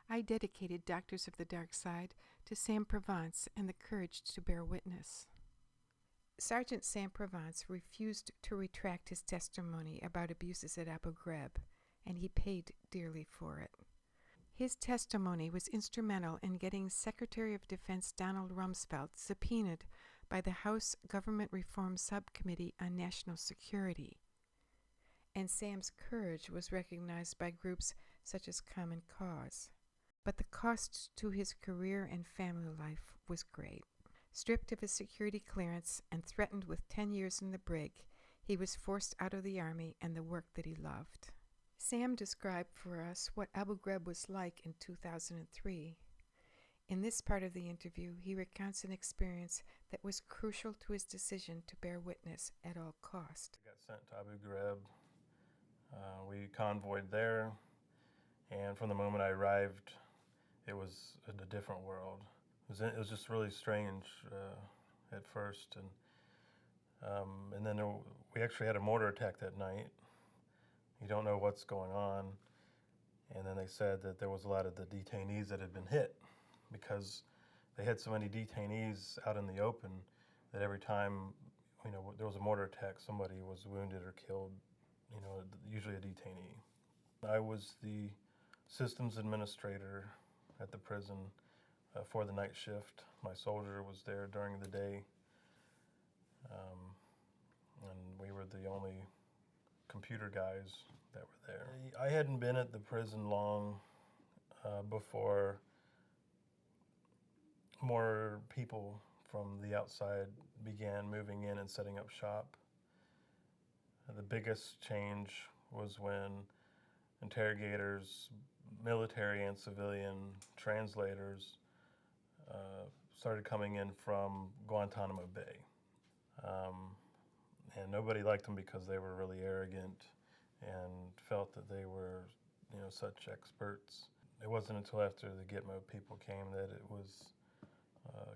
I dedicated Doctors of the Darkside to Sam Provance and the courage to bear witness. Sergeant Sam Provance refused to retract his testimony about abuses at Abu Ghraib, and he paid dearly for it. His testimony was instrumental in getting Secretary of Defense Donald Rumsfeld subpoenaed by the House Government Reform Subcommittee on National Security, and Sam's courage was recognized by groups such as Common Cause. But the cost to his career and family life was great. Stripped of his security clearance and threatened with 10 years in the brig, he was forced out of the Army and the work that he loved. Sam described for us what Abu Ghraib was like in 2003. In this part of the interview, he recounts an experience that was crucial to his decision to bear witness at all cost. I got sent to Abu Ghraib. We convoyed there, and from the moment I arrived, it was in a different world. It was just really strange at first, and then we actually had a mortar attack that night. You don't know what's going on, and then they said that there was a lot of the detainees that had been hit because they had so many detainees out in the open that every time there was a mortar attack, somebody was wounded or killed. Usually a detainee. I was the systems administrator at the prison for the night shift. My soldier was there during the day, and we were the only computer guys that were there. I hadn't been at the prison long before more people from the outside began moving in and setting up shop. The biggest change was when interrogators, military and civilian translators started coming in from Guantanamo Bay. And nobody liked them because they were really arrogant and felt that they were, such experts. It wasn't until after the Gitmo people came that it was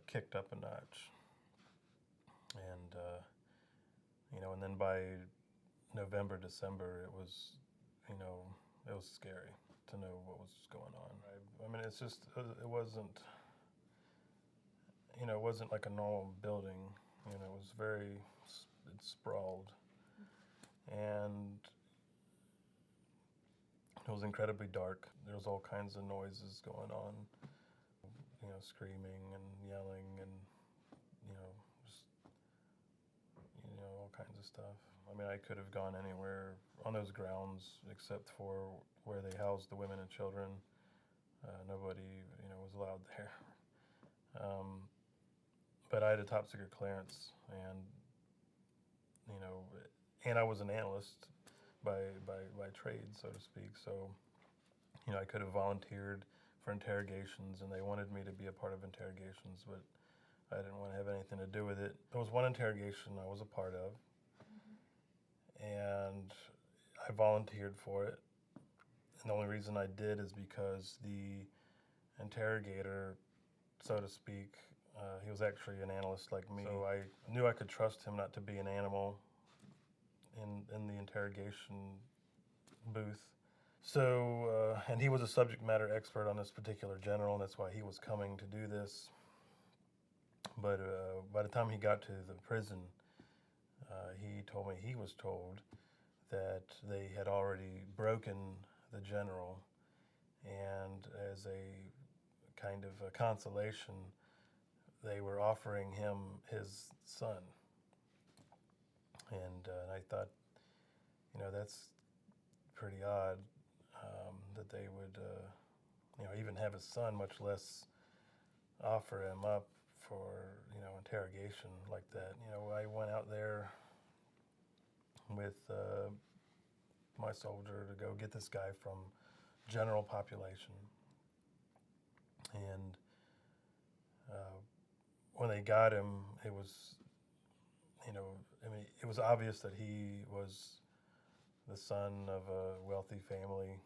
kicked up a notch. And then by November, December, it was scary to know what was going on. I mean, it wasn't like a normal building. It sprawled, and it was incredibly dark. There was all kinds of noises going on, screaming and yelling and, just, all kinds of stuff. I mean, I could have gone anywhere on those grounds except for where they housed the women and children. Nobody, was allowed there. But I had a top secret clearance, and I was an analyst by trade, so to speak. So, I could have volunteered for interrogations, and they wanted me to be a part of interrogations, but I didn't want to have anything to do with it. There was one interrogation I was a part of, and I volunteered for it. And the only reason I did is because the interrogator, so to speak, he was actually an analyst like me. So I knew I could trust him not to be an animal in the interrogation booth. So, and he was a subject matter expert on this particular general, and that's why he was coming to do this. But by the time he got to the prison, he told me he was told that they had already broken the general, and as a kind of a consolation, they were offering him his son. And I thought, that's pretty odd that they would, even have his son, much less offer him up for, interrogation like that. I went out there with my soldier to go get this guy from general population. And when they got him, it was, it was obvious that he was the son of a wealthy family,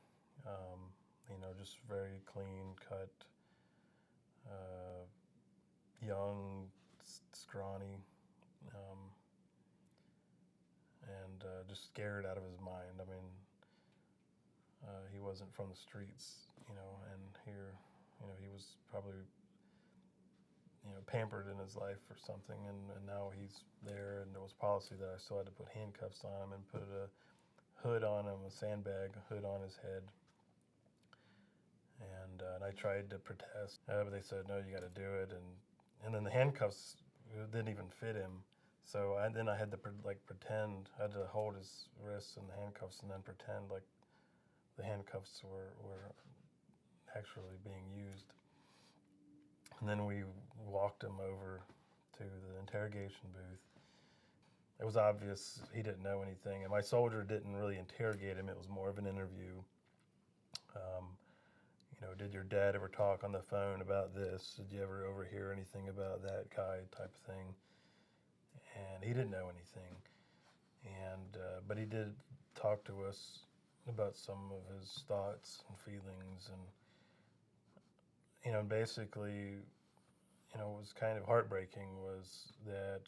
just very clean cut, young, scrawny, and just scared out of his mind. I mean, he wasn't from the streets, and here, he was probably, pampered in his life or something, and now he's there, and there was policy that I still had to put handcuffs on him and put a hood on him, a sandbag hood on his head. And I tried to protest, but they said, no, you got to do it. And then the handcuffs didn't even fit him. So then I had to pretend, I had to hold his wrists in the handcuffs and then pretend like the handcuffs were actually being used. And then we walked him over to the interrogation booth. It was obvious he didn't know anything, and my soldier didn't really interrogate him. It was more of an interview. Did your dad ever talk on the phone about this? Did you ever overhear anything about that guy type of thing? And he didn't know anything. But he did talk to us about some of his thoughts and feelings. And, basically, what was kind of heartbreaking was that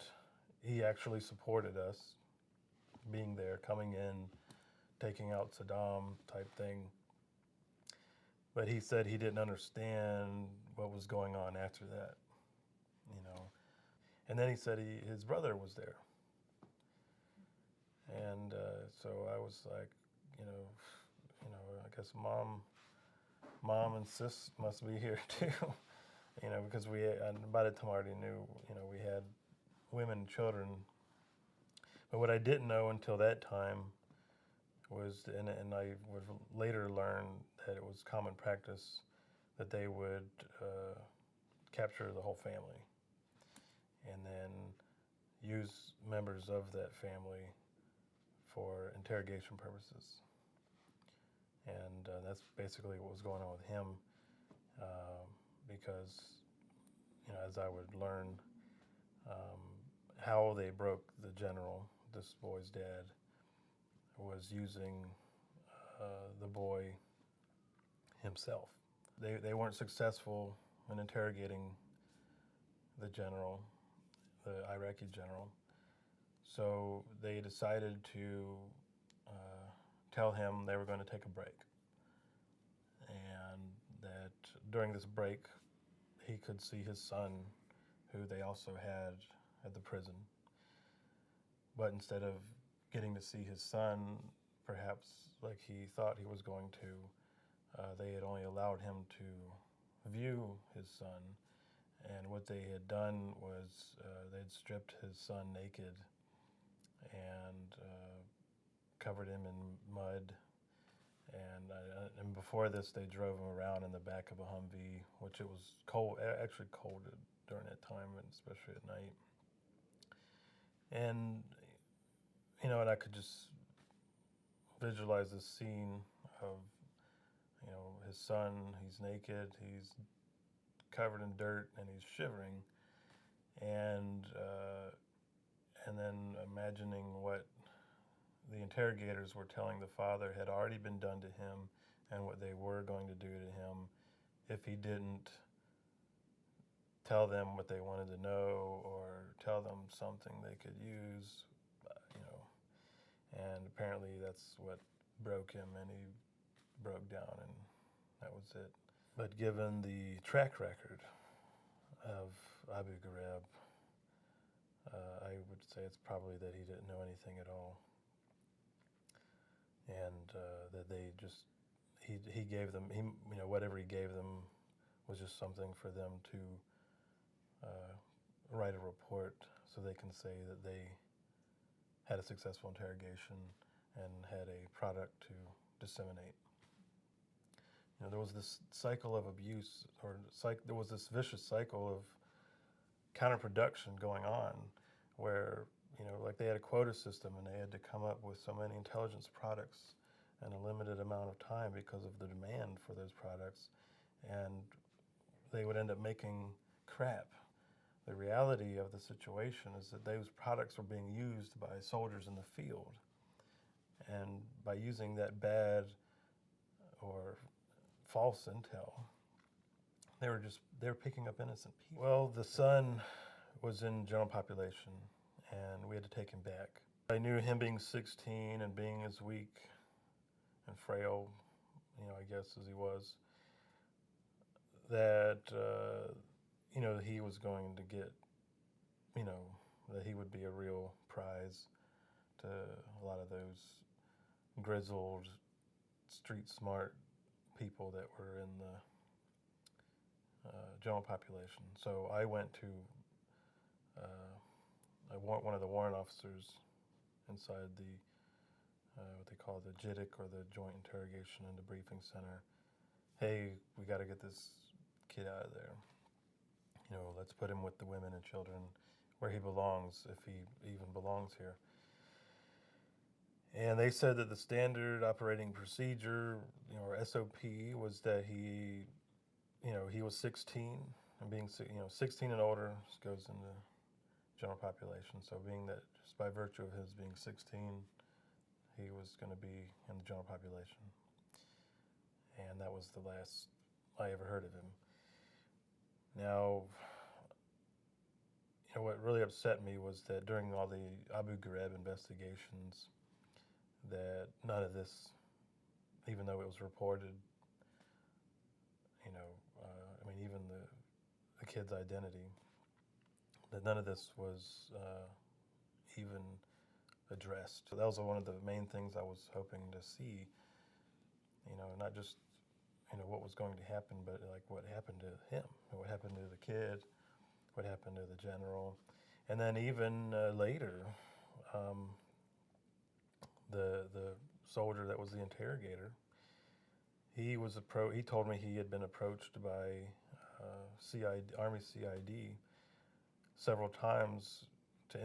he actually supported us being there, coming in, taking out Saddam type thing. But he said he didn't understand what was going on after that, And then he said his brother was there. And so I was like, I guess mom and sis must be here too, because by the time I already knew, we had women and children. But what I didn't know until that time was, and I would later learn that it was common practice that they would capture the whole family and then use members of that family for interrogation purposes. And that's basically what was going on with him, because, as I would learn how they broke the general, this boy's dad was using the boy himself. They weren't successful in interrogating the general, the Iraqi general, so they decided to tell him they were going to take a break, and that during this break he could see his son, who they also had at the prison. But instead of getting to see his son, perhaps like he thought he was going to, they had only allowed him to view his son. And what they had done was they'd stripped his son naked and covered him in mud. And before this, they drove him around in the back of a Humvee, which it was cold, actually cold during that time, and especially at night. And and I could just visualize this scene of, his son. He's naked, he's covered in dirt, and he's shivering. And then imagining what the interrogators were telling the father had already been done to him, and what they were going to do to him if he didn't tell them what they wanted to know or tell them something they could use, And apparently that's what broke him, and he broke down, and that was it. But given the track record of Abu Ghraib, I would say it's probably that he didn't know anything at all, and that they just he gave them whatever he gave them was just something for them to write a report so they can say that they had a successful interrogation and had a product to disseminate. There was this cycle of abuse, or there was this vicious cycle of counterproduction going on where, like they had a quota system and they had to come up with so many intelligence products in a limited amount of time because of the demand for those products, and they would end up making crap. The reality of the situation is that those products were being used by soldiers in the field, and by using that bad or false intel, they were picking up innocent people. Well, the son was in general population, and we had to take him back. I knew him being 16 and being as weak and frail I guess as he was, that he was going to get, that he would be a real prize to a lot of those grizzled, street smart people that were in the general population. So I went to one of the warrant officers inside the what they call the JITIC, or the Joint Interrogation and Debriefing Center. Hey, we got to get this kid out of there. Let's put him with the women and children where he belongs, if he even belongs here. And they said that the standard operating procedure, or SOP, was that he was 16, and being 16 and older goes into general population. So being that just by virtue of his being 16, he was going to be in the general population. And that was the last I ever heard of him. Now, what really upset me was that during all the Abu Ghraib investigations, that none of this, even though it was reported, even the kid's identity, that none of this was even addressed. So that was one of the main things I was hoping to see, not just, what was going to happen, but like what happened to him, what happened to the kid, what happened to the general. And then even later, the soldier that was the interrogator, he told me he had been approached by Army CID several times to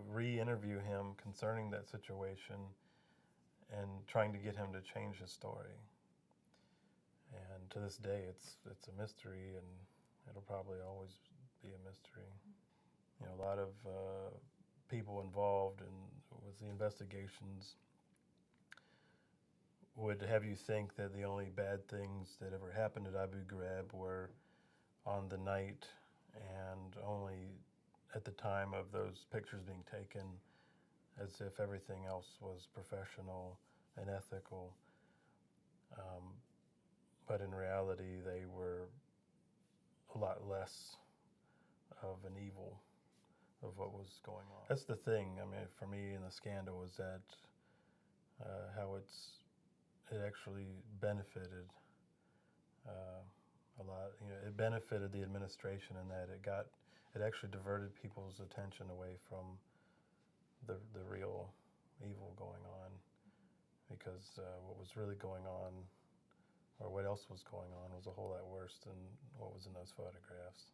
re-interview him concerning that situation, and trying to get him to change his story. And to this day, it's a mystery, and it'll probably always be a mystery. A lot of people involved with the investigations would have you think that the only bad things that ever happened at Abu Ghraib were on the night and only at the time of those pictures being taken, as if everything else was professional and ethical. But in reality, they were a lot less of an evil of what was going on. That's the thing, for me in the scandal, is that how it actually benefited a lot. It benefited the administration in that it actually diverted people's attention away from the real evil going on, because what was really going on, or what else was going on, was a whole lot worse than what was in those photographs.